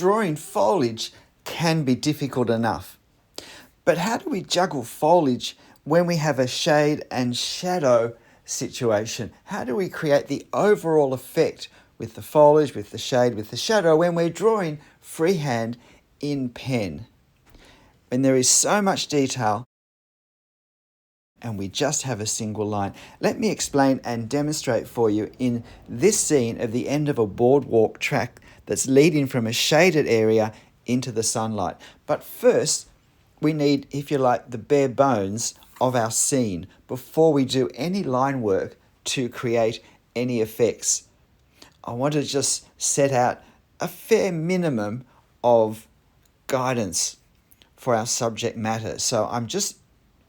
drawing foliage can be difficult enough. But how do we juggle foliage when we have a shade and shadow situation? How do we create the overall effect with the foliage, with the shade, with the shadow when we're drawing freehand in pen? When there is so much detail and we just have a single line. Let me explain and demonstrate for you in this scene of the end of a boardwalk track that's leading from a shaded area into the sunlight. But first, we need, if you like, the bare bones of our scene before we do any line work to create any effects. I want to just set out a fair minimum of guidance for our subject matter. So I'm just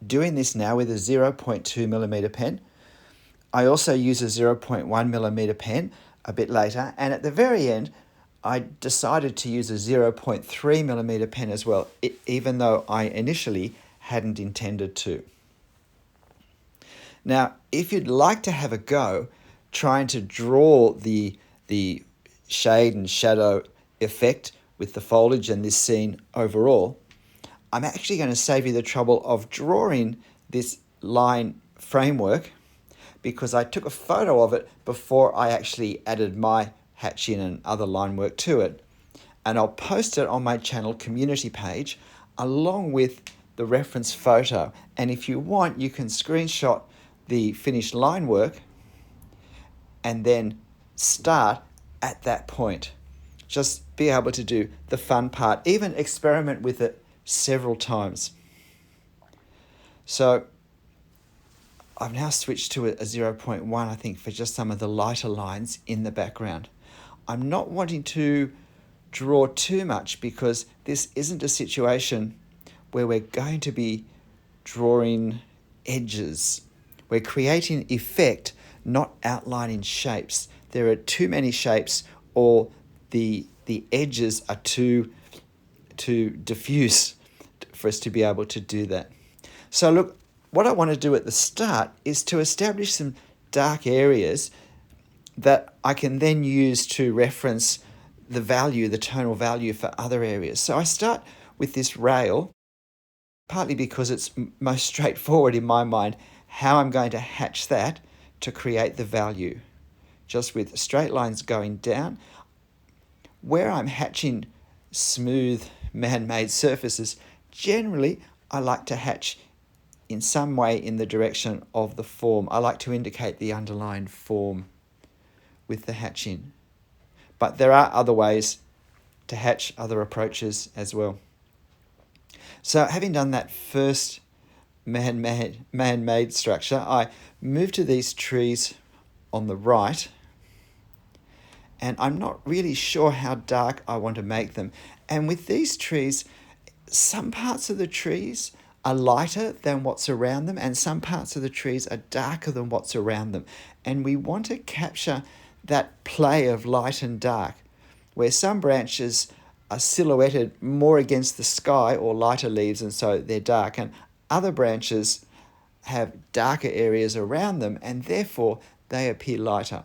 doing this now with a 0.2 millimeter pen. I also use a 0.1 millimeter pen a bit later, and at the very end I decided to use a 0.3 millimeter pen as well, even though I initially hadn't intended to. Now, if you'd like to have a go trying to draw the shade and shadow effect with the foliage and this scene overall, I'm actually going to save you the trouble of drawing this line framework because I took a photo of it before I actually added my hatching and other line work to it. And I'll post it on my channel community page along with the reference photo. And if you want, you can screenshot the finished line work and then start at that point. Just be able to do the fun part, even experiment with it several times. So I've now switched to a 0.1, I think, for just some of the lighter lines in the background. I'm not wanting to draw too much because this isn't a situation where we're going to be drawing edges. We're creating effect, not outlining shapes. There are too many shapes or the edges are too diffuse for us to be able to do that. So look, what I want to do at the start is to establish some dark areas that I can then use to reference the value, the tonal value for other areas. So I start with this rail, partly because it's most straightforward in my mind how I'm going to hatch that to create the value. Just with straight lines going down. Where I'm hatching smooth man-made surfaces, generally I like to hatch in some way in the direction of the form. I like to indicate the underlying form with the hatching. But there are other ways to hatch, other approaches as well. So having done that first man-made structure, I move to these trees on the right, and I'm not really sure how dark I want to make them. And with these trees, some parts of the trees are lighter than what's around them, and some parts of the trees are darker than what's around them. And we want to capture that play of light and dark, where some branches are silhouetted more against the sky or lighter leaves, and so they're dark, and other branches have darker areas around them, and therefore they appear lighter.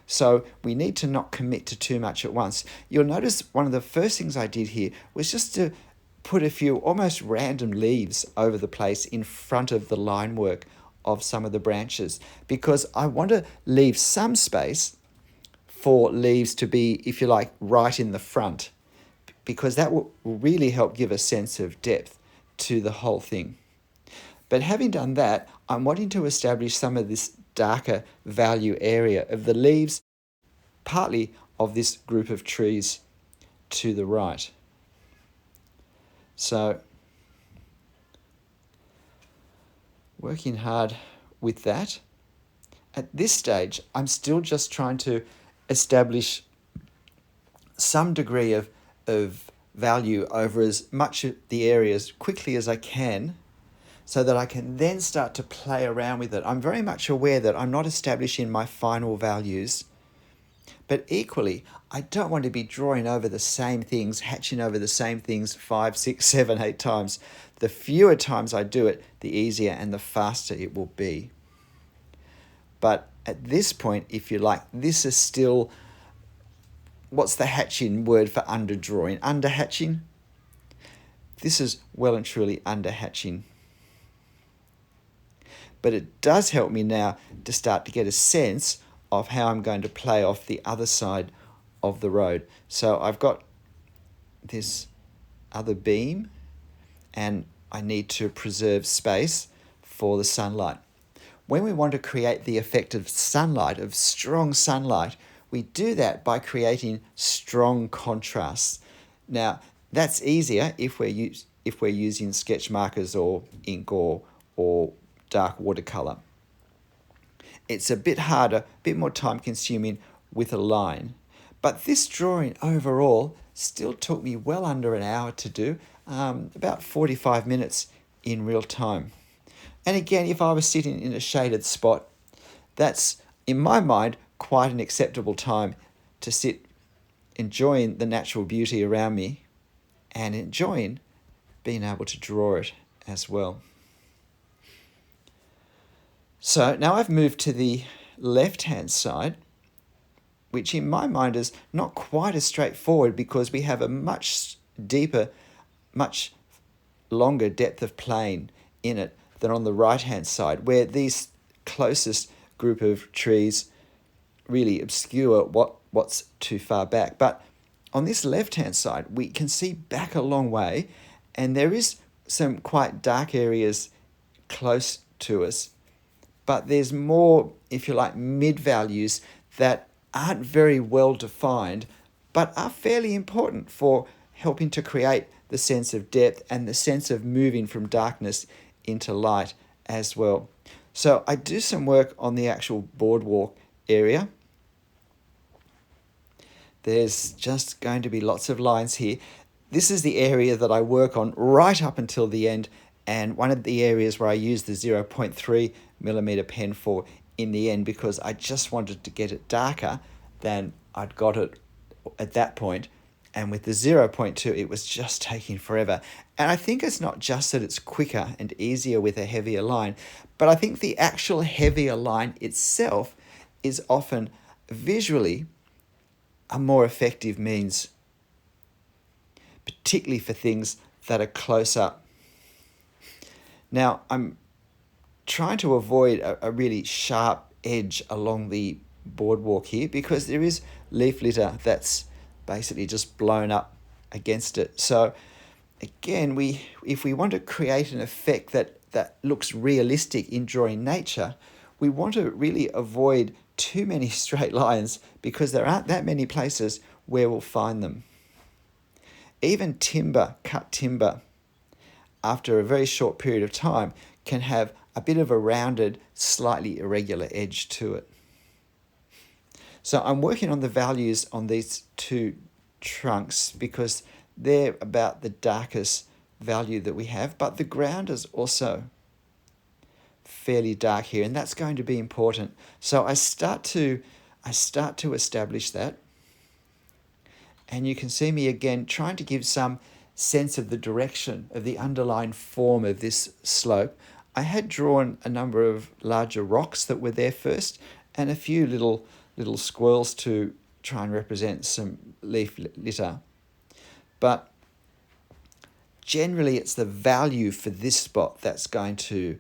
So we need to not commit to too much at once. You'll notice one of the first things I did here was just to put a few almost random leaves over the place in front of the line work of some of the branches, because I want to leave some space for leaves to be, if you like, right in the front, because that will really help give a sense of depth to the whole thing. But having done that, I'm wanting to establish some of this darker value area of the leaves, partly of this group of trees to the right. So, working hard with that. At this stage, I'm still just trying to establish some degree of value over as much of the area as quickly as I can, so that I can then start to play around with it. I'm very much aware that I'm not establishing my final values, but equally, I don't want to be drawing over the same things, hatching over the same things 5, 6, 7, 8 times. The fewer times I do it, the easier and the faster it will be. But at this point, if you like, this is still what's the hatching word for underdrawing? Underhatching? This is well and truly underhatching. But it does help me now to start to get a sense of how I'm going to play off the other side of the road. So I've got this other beam and I need to preserve space for the sunlight. When we want to create the effect of sunlight, of strong sunlight, we do that by creating strong contrasts. Now, that's easier if we're using sketch markers or ink or dark watercolor. It's a bit harder, a bit more time consuming with a line. But this drawing overall still took me well under an hour to do, about 45 minutes in real time. And again, if I was sitting in a shaded spot, that's, in my mind, quite an acceptable time to sit enjoying the natural beauty around me and enjoying being able to draw it as well. So now I've moved to the left-hand side, which in my mind is not quite as straightforward because we have a much deeper, much longer depth of plane in it than on the right-hand side, where these closest group of trees really obscure what's too far back. But on this left-hand side, we can see back a long way, and there is some quite dark areas close to us. But there's more, if you like, mid-values that aren't very well defined, but are fairly important for helping to create the sense of depth and the sense of moving from darkness into light as well. So I do some work on the actual boardwalk area. There's just going to be lots of lines here. This is the area that I work on right up until the end, and one of the areas where I use the 0.3 millimeter pen for in the end, because I just wanted to get it darker than I'd got it at that point. And with the 0.2, it was just taking forever. And I think it's not just that it's quicker and easier with a heavier line, but I think the actual heavier line itself is often visually a more effective means, particularly for things that are close up. Now, I'm trying to avoid a really sharp edge along the boardwalk here because there is leaf litter that's basically just blown up against it. So again, if we want to create an effect that looks realistic in drawing nature, we want to really avoid too many straight lines because there aren't that many places where we'll find them. Even cut timber, after a very short period of time, can have a bit of a rounded, slightly irregular edge to it. So I'm working on the values on these two trunks because they're about the darkest value that we have, but the ground is also fairly dark here, and that's going to be important. So I start to establish that, and you can see me again trying to give some sense of the direction of the underlying form of this slope. I had drawn a number of larger rocks that were there first, and a few little squirrels to try and represent some leaf litter. But generally it's the value for this spot that's going to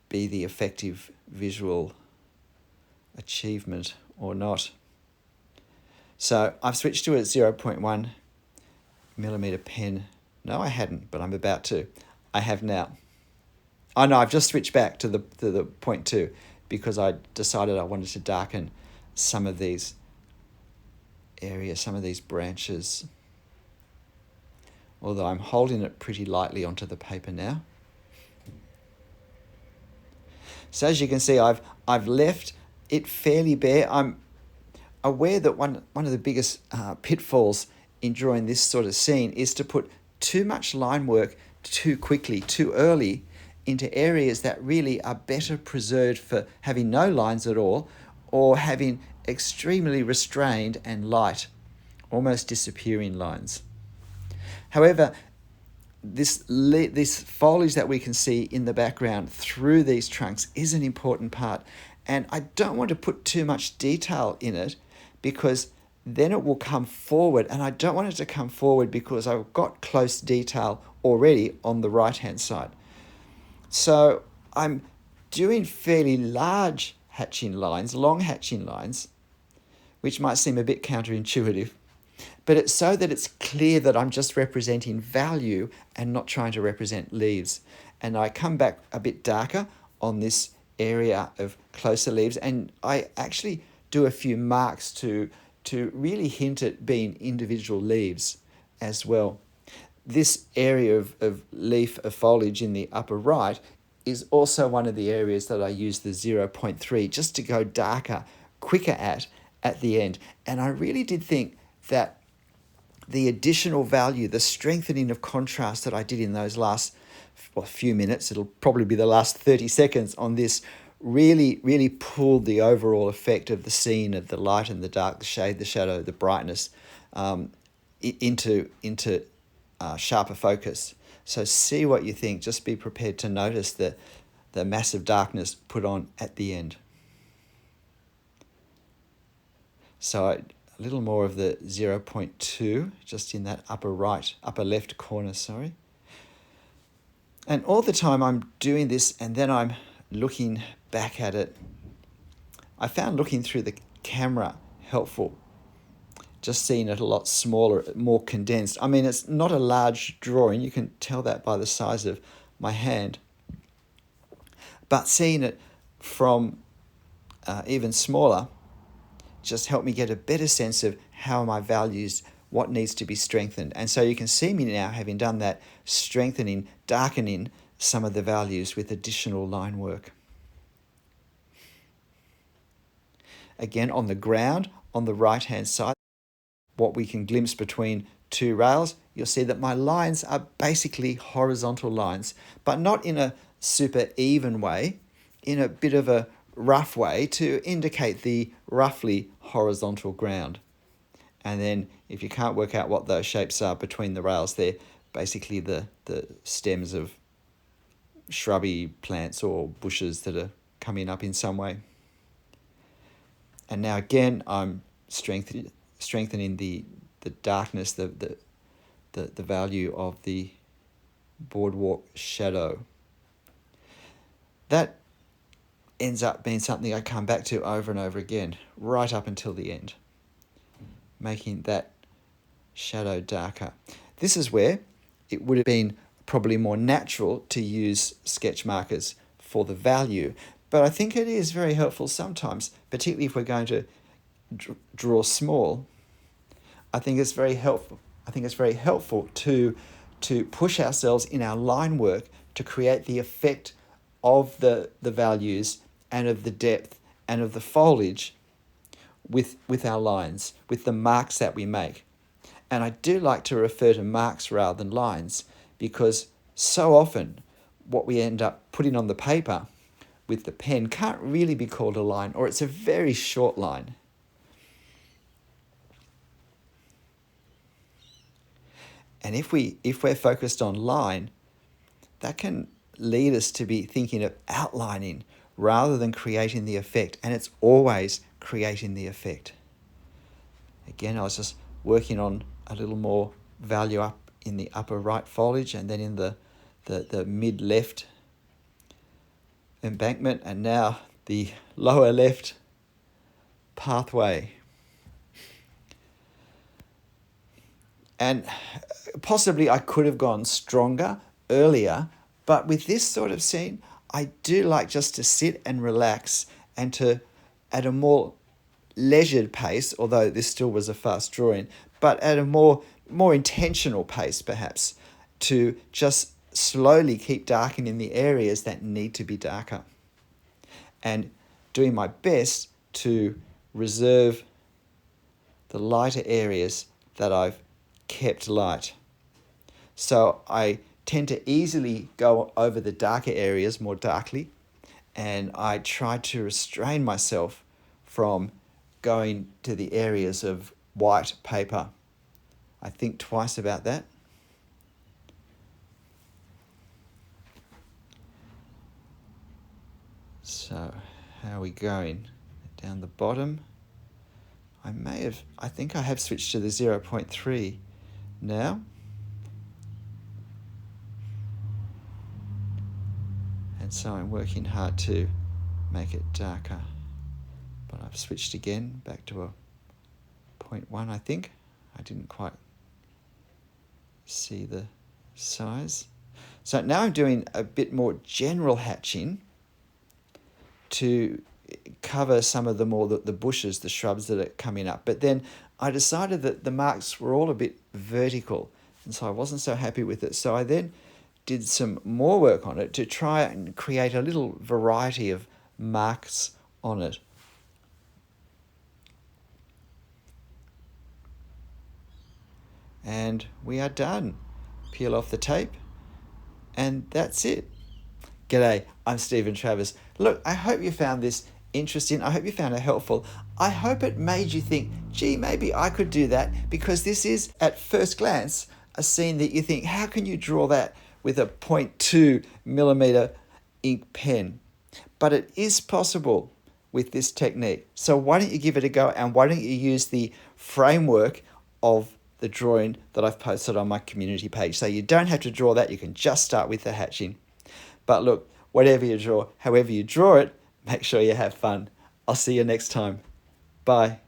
be the effective visual achievement or not. So I've switched to a 0.1 millimeter pen. No, I hadn't, but I'm about to. I have now. Oh no, I've just switched back to the 0.2 because I decided I wanted to darken some of these areas, some of these branches. Although I'm holding it pretty lightly onto the paper now. So as you can see, I've left it fairly bare. I'm aware that one of the biggest pitfalls in drawing this sort of scene is to put too much line work too quickly, too early, into areas that really are better preserved for having no lines at all or having extremely restrained and light, almost disappearing lines. However, this foliage that we can see in the background through these trunks is an important part, and I don't want to put too much detail in it because then it will come forward, and I don't want it to come forward because I've got close detail already on the right hand side. So I'm doing fairly large hatching lines, long hatching lines, which might seem a bit counterintuitive, but it's so that it's clear that I'm just representing value and not trying to represent leaves. And I come back a bit darker on this area of closer leaves, and I actually do a few marks to really hint at being individual leaves as well. This area of leaf of foliage in the upper right is also one of the areas that I use the 0.3 just to go darker, quicker at the end. And I really did think that the additional value, the strengthening of contrast that I did in those last few minutes, it'll probably be the last 30 seconds on this, really pulled the overall effect of the scene, of the light and the dark, the shade, the shadow, the brightness, into sharper focus. So see what you think. Just be prepared to notice the massive darkness put on at the end. So a little more of the 0.2 just in that upper left corner, sorry. And all the time I'm doing this and then I'm looking back at it, I found looking through the camera helpful. Just seeing it a lot smaller, more condensed. I mean, it's not a large drawing. You can tell that by the size of my hand. But seeing it from even smaller just helped me get a better sense of how my values, what needs to be strengthened. And so you can see me now having done that, strengthening, darkening some of the values with additional line work. Again, on the ground, on the right-hand side, what we can glimpse between two rails, you'll see that my lines are basically horizontal lines, but not in a super even way, in a bit of a rough way to indicate the roughly horizontal ground. And then if you can't work out what those shapes are between the rails, they're basically the stems of shrubby plants or bushes that are coming up in some way. And now again, I'm strengthening the darkness, the value of the boardwalk shadow. That ends up being something I come back to over and over again, right up until the end, making that shadow darker. This is where it would have been probably more natural to use sketch markers for the value, but I think it is very helpful sometimes, particularly if we're going to draw small. I think it's very helpful. I think it's very helpful to push ourselves in our line work to create the effect of the values and of the depth and of the foliage with our lines, with the marks that we make. And I do like to refer to marks rather than lines, because so often what we end up putting on the paper with the pen can't really be called a line, or it's a very short line. And if we're focused on line, that can lead us to be thinking of outlining rather than creating the effect, and it's always creating the effect. Again, I was just working on a little more value up in the upper right foliage and then in the mid left embankment, and now the lower left pathway. And possibly I could have gone stronger earlier, but with this sort of scene, I do like just to sit and relax and to, at a more leisured pace, although this still was a fast drawing, but at a more intentional pace perhaps, to just slowly keep darkening the areas that need to be darker and doing my best to reserve the lighter areas that I've kept light. So I tend to easily go over the darker areas more darkly, and I try to restrain myself from going to the areas of white paper. I think twice about that. So how are we going? Down the bottom, I think I have switched to the 0.3 now. And so I'm working hard to make it darker. But I've switched again back to a 0.1, I think. I didn't quite see the size. So now I'm doing a bit more general hatching to cover some of the bushes, the shrubs that are coming up. But then I decided that the marks were all a bit vertical, and so I wasn't so happy with it. So I then did some more work on it to try and create a little variety of marks on it. And we are done. Peel off the tape, and that's it. G'day, I'm Stephen Travers. Look, I hope you found this interesting. I hope you found it helpful. I hope it made you think, gee, maybe I could do that, because this is, at first glance, a scene that you think, how can you draw that with a 0.2 millimeter ink pen? But it is possible with this technique. So why don't you give it a go, and why don't you use the framework of the drawing that I've posted on my community page. So you don't have to draw that, you can just start with the hatching. But look, whatever you draw, however you draw it, make sure you have fun. I'll see you next time. Bye.